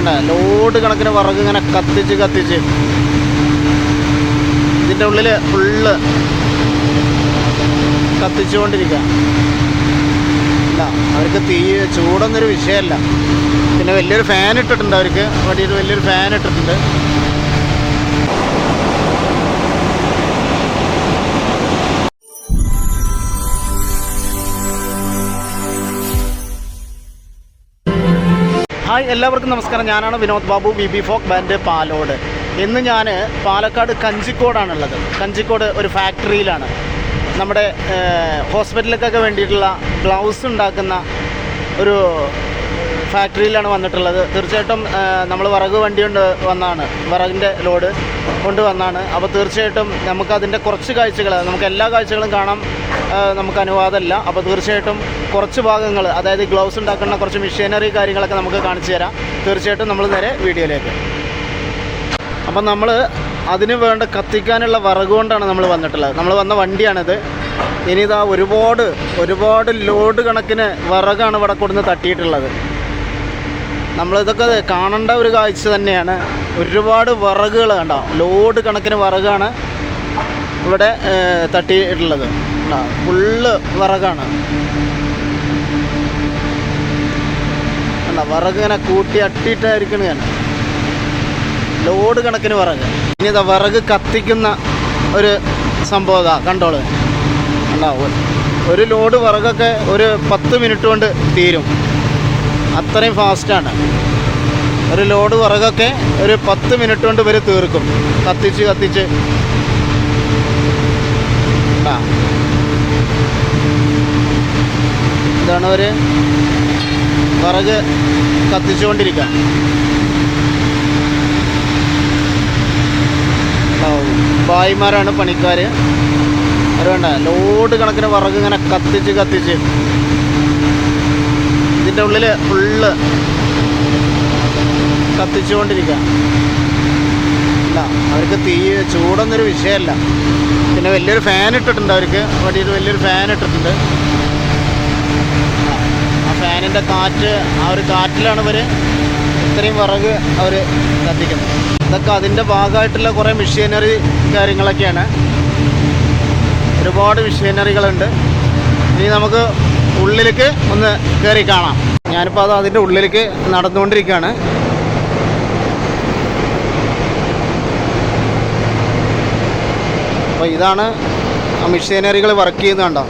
വേണ്ട ലോഡ് കണക്കിന് വിറക് ഇങ്ങനെ കത്തിച്ച് ഇതിൻ്റെ ഉള്ളിൽ ഫുള്ള് കത്തിച്ചുകൊണ്ടിരിക്കുക. അല്ല, അവർക്ക് ചൂടൊന്നൊരു വിഷയമല്ല. പിന്നെ വലിയൊരു ഫാൻ ഇട്ടിട്ടുണ്ട്, അവർക്ക് വേണ്ടിയിട്ട് വലിയൊരു ഫാൻ ഇട്ടിട്ടുണ്ട്. ഹായ്, എല്ലാവർക്കും നമസ്കാരം. ഞാനാണ് Vinod Babu, BB folk band Palode. ഇന്ന് ഞാൻ പാലക്കാട് കഞ്ചിക്കോടാണുള്ളത്. കഞ്ചിക്കോട് ഒരു ഫാക്ടറിയിലാണ്. നമ്മുടെ ഹോസ്പിറ്റലിലേക്കൊക്കെ വേണ്ടിയിട്ടുള്ള ഗ്ലൗസ് ഉണ്ടാക്കുന്ന ഒരു ഫാക്ടറിയിലാണ് വന്നിട്ടുള്ളത്. തീർച്ചയായിട്ടും നമ്മൾ വിറക് വണ്ടി കൊണ്ട് വന്നതാണ്, വിറകിൻ്റെ ലോഡ് കൊണ്ടുവന്നാണ്. അപ്പോൾ തീർച്ചയായിട്ടും നമുക്കതിൻ്റെ കുറച്ച് കാഴ്ചകൾ, നമുക്ക് എല്ലാ കാഴ്ചകളും കാണാൻ നമുക്ക് അനുവാദമല്ല. അപ്പോൾ തീർച്ചയായിട്ടും കുറച്ച് ഭാഗങ്ങൾ, അതായത് ഗ്ലൗസ് ഉണ്ടാക്കുന്ന കുറച്ച് മെഷീനറി കാര്യങ്ങളൊക്കെ നമുക്ക് കാണിച്ചു തരാം. തീർച്ചയായിട്ടും നമ്മൾ നേരെ വീഡിയോയിലേക്ക്. അപ്പം നമ്മൾ അതിന് വേണ്ട കത്തിക്കാനുള്ള വിറക് കൊണ്ടാണ് നമ്മൾ വന്നിട്ടുള്ളത്. നമ്മൾ വന്ന വണ്ടിയാണിത്. ഇനി ഇതാ ഒരുപാട് ലോഡ് കണക്കിന് വിറകാണ് ഇവിടെ കൊടുന്ന് തട്ടിയിട്ടുള്ളത്. നമ്മളിതൊക്കെ കാണേണ്ട ഒരു കാഴ്ച തന്നെയാണ്. ഒരുപാട് വിറകുകൾ കണ്ടോ, ലോഡ് കണക്കിന് വിറകാണ് ഇവിടെ തട്ടിയിട്ടുള്ളത്. ഫുള്ള് വിറകാണ്. വിറക് ഇങ്ങനെ കൂട്ടി അട്ടിയിട്ടായിരിക്കണം ഞാൻ, ലോഡ് കണക്കിന് വിറക്. ഇനി ഇതാ വിറക് കത്തിക്കുന്ന ഒരു സംഭവം ഇതാ കണ്ടോള്. ഉണ്ടാവും ഒരു ലോഡ് വിറകൊക്കെ ഒരു 10 മിനിറ്റ് കൊണ്ട് തീരും. അത്രയും ഫാസ്റ്റാണ്. ഒരു ലോഡ് വിറകൊക്കെ ഒരു 10 മിനിറ്റ് കൊണ്ട് ഇവർ തീർക്കും, കത്തിച്ച്. ഇതാണ് ഒരു വിറക് കത്തിച്ചുകൊണ്ടിരിക്കുക. ഭായിമാരാണ് പണിക്കാർ. അവർ വേണ്ട ലോഡ് കണക്കിന് വിറക് ഇങ്ങനെ കത്തിച്ച് ഇതിൻ്റെ ഉള്ളിൽ ഫുള്ള് കത്തിച്ചുകൊണ്ടിരിക്കുക. അല്ല, അവർക്ക് ചൂടൊന്നൊരു വിഷയമല്ല. പിന്നെ വലിയൊരു ഫാൻ ഇട്ടിട്ടുണ്ട്, അവർക്ക് വേണ്ടിയിട്ട് വലിയൊരു ഫാൻ ഇട്ടിട്ടുണ്ട്. ആ ഫാനിൻ്റെ കാറ്റ്, ആ ഒരു കാറ്റിലാണ് ഇവർ ഇത്രയും വിറക് അവർ കത്തിക്കുന്നത്. ഇതൊക്കെ അതിൻ്റെ ഭാഗമായിട്ടുള്ള കുറേ മെഷീനറി കാര്യങ്ങളൊക്കെയാണ്. ഒരുപാട് മെഷീനറികളുണ്ട്. ഇനി നമുക്ക് ഉള്ളിലേക്ക് ഒന്ന് കയറി കാണാം. ഞാനിപ്പോൾ അതിൻ്റെ ഉള്ളിലേക്ക് നടന്നുകൊണ്ടിരിക്കുകയാണ്. അപ്പോൾ ഇതാണ് ആ മെഷീനറികൾ വർക്ക് ചെയ്യുന്നത് കണ്ടോ.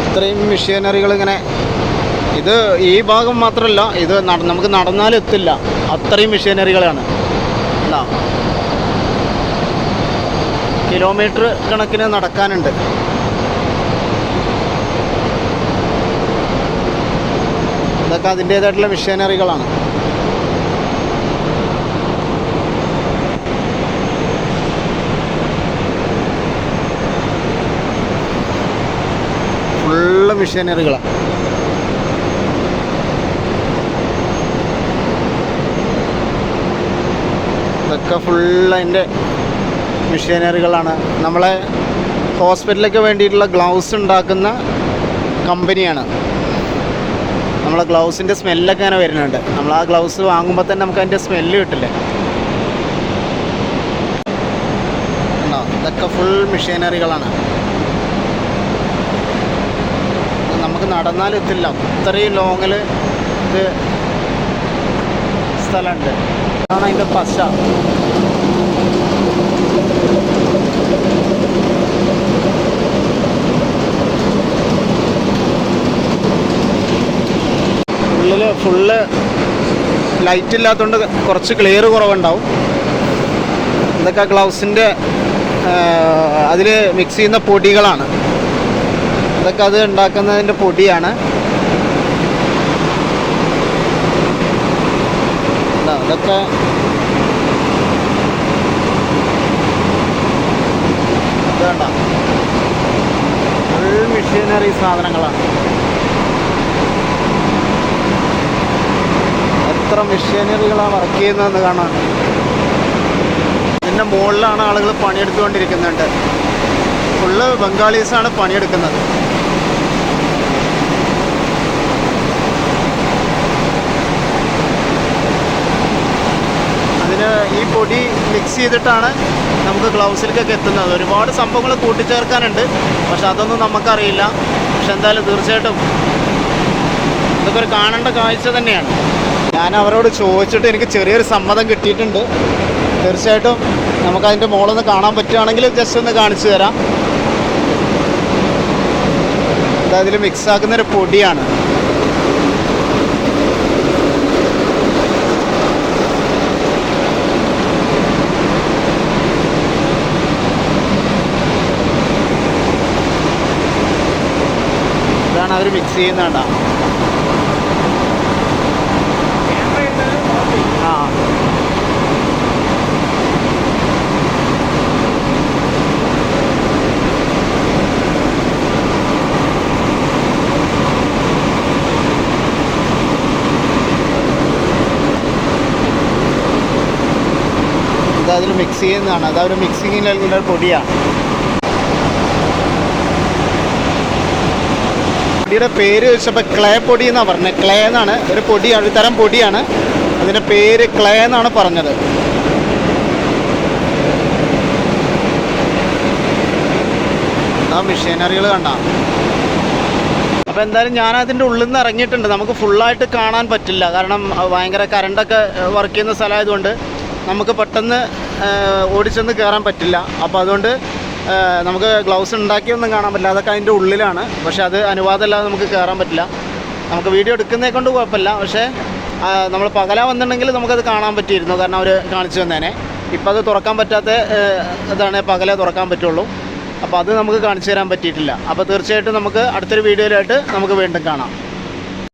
ഇത്രയും മെഷീനറികൾ ഇങ്ങനെ, ഇത് ഈ ഭാഗം മാത്രമല്ല, ഇത് നമുക്ക് നടന്നാലെത്തില്ല, അത്രയും മെഷീനറികളാണ്. അല്ല, കിലോമീറ്റർ കണക്കിന് നടക്കാനുണ്ട്. ഇതൊക്കെ അതിൻ്റേതായിട്ടുള്ള മെഷീനറികളാണ്. ഫുള്ള് മെഷീനറികളാണ്. ഇതൊക്കെ ഫുള്ള് അതിൻ്റെ മെഷീനറികളാണ്. നമ്മളെ ഹോസ്പിറ്റലിലേക്ക് വേണ്ടിയിട്ടുള്ള ഗ്ലൗസ് ഉണ്ടാക്കുന്ന കമ്പനിയാണ്. നമ്മളെ ഗ്ലൗസിൻ്റെ സ്മെല്ലൊക്കെ അങ്ങനെ വരുന്നുണ്ട്. നമ്മൾ ആ ഗ്ലൗസ് വാങ്ങുമ്പോൾ തന്നെ നമുക്ക് അതിൻ്റെ സ്മെല്ല് കിട്ടില്ലേ. ഇതൊക്കെ ഫുൾ മെഷീനറികളാണ്. നമുക്ക് നടന്നാലെത്തില്ല, അത്രയും ലോങ്ങിൽ ഇത് സ്ഥലമുണ്ട്. ഇതാണ് അതിൻ്റെ പശ. ഉള്ളിൽ ഫുള്ള് ലൈറ്റ് ഇല്ലാത്തതുകൊണ്ട് കുറച്ച് ക്ലിയർ കുറവുണ്ടാവും. ഇതൊക്കെ ഗ്ലൗസിൻ്റെ അതിൽ മിക്സ് ചെയ്യുന്ന പൊടികളാണ്. ഇതൊക്കെ അത് ഉണ്ടാക്കുന്നതിൻ്റെ പൊടിയാണ്. ഇതൊക്കെ വേണ്ട ഫുൾ മെഷീനറി സാധനങ്ങളാണ്. എത്ര മെഷീനറികളാണ് വർക്ക് ചെയ്യുന്നതെന്ന് കാണാൻ. ഇതിൻ്റെ മുകളിലാണ് ആളുകൾ പണിയെടുത്തുകൊണ്ടിരിക്കുന്നുണ്ട്. ഫുള്ള് ബംഗാളീസാണ് പണിയെടുക്കുന്നത്. മിക്സ് ചെയ്തിട്ടാണ് നമുക്ക് ഗ്ലൗസിലേക്കൊക്കെ എത്തുന്നത്. ഒരുപാട് സംഭവങ്ങൾ കൂട്ടിച്ചേർക്കാനുണ്ട്, പക്ഷെ അതൊന്നും നമുക്കറിയില്ല. പക്ഷെ എന്തായാലും തീർച്ചയായിട്ടും ഇതൊക്കെ ഒരു കാണേണ്ട കാഴ്ച തന്നെയാണ്. ഞാൻ അവരോട് ചോദിച്ചിട്ട് എനിക്ക് ചെറിയൊരു സമ്മതം കിട്ടിയിട്ടുണ്ട്. തീർച്ചയായിട്ടും നമുക്കതിൻ്റെ മുകളൊന്ന് കാണാൻ പറ്റുകയാണെങ്കിൽ ജസ്റ്റ് ഒന്ന് കാണിച്ചു തരാം. അതിൽ മിക്സാക്കുന്നൊരു പൊടിയാണ്. ഇതാണ് അവർ മിക്സ് ചെയ്യുന്നതാ. ആ അതിൽ മിക്സ് ചെയ്യുന്നതാണ്. അതവർ മിക്സിങ്ങിലുള്ള പൊടിയാണ്. പൊടിയുടെ പേര് ചോദിച്ചപ്പോൾ ക്ലേ പൊടി എന്നാണ് പറഞ്ഞത്. ക്ലേ എന്നാണ് ഒരു പൊടിയാണ്, ഒരു തരം പൊടിയാണ്. അതിൻ്റെ പേര് ക്ലേ എന്നാണ് പറഞ്ഞത്. ആ മെഷീനറികൾ കണ്ട. അപ്പോൾ എന്തായാലും ഞാൻ അതിൻ്റെ ഉള്ളിൽ നിന്ന് ഇറങ്ങിയിട്ടുണ്ട്. നമുക്ക് ഫുള്ളായിട്ട് കാണാൻ പറ്റില്ല, കാരണം ഭയങ്കര കറണ്ടൊക്കെ വർക്ക് ചെയ്യുന്ന സ്ഥലമായതുകൊണ്ട് നമുക്ക് പെട്ടെന്ന് ഓടിച്ചെന്ന് കയറാൻ പറ്റില്ല. അപ്പോൾ അതുകൊണ്ട് നമുക്ക് ഗ്ലൗസ് ഉണ്ടാക്കിയൊന്നും കാണാൻ പറ്റില്ല. അതൊക്കെ അതിൻ്റെ ഉള്ളിലാണ്. പക്ഷേ അത് അനുവാദമില്ലാതെ നമുക്ക് കയറാൻ പറ്റില്ല. നമുക്ക് വീഡിയോ എടുക്കുന്നതിനെ കൊണ്ട് കുഴപ്പമില്ല. പക്ഷേ നമ്മൾ പകല വന്നിട്ടുണ്ടെങ്കിൽ നമുക്കത് കാണാൻ പറ്റിയിരുന്നു, കാരണം അവർ കാണിച്ചു തന്നേനെ. ഇപ്പോൾ അത് തുറക്കാൻ പറ്റാത്ത ഇതാണ്, പകലേ തുറക്കാൻ പറ്റുള്ളൂ. അപ്പോൾ അത് നമുക്ക് കാണിച്ചു തരാൻ പറ്റിയിട്ടില്ല. അപ്പോൾ തീർച്ചയായിട്ടും നമുക്ക് അടുത്തൊരു വീഡിയോയിലായിട്ട് നമുക്ക് വീണ്ടും കാണാം.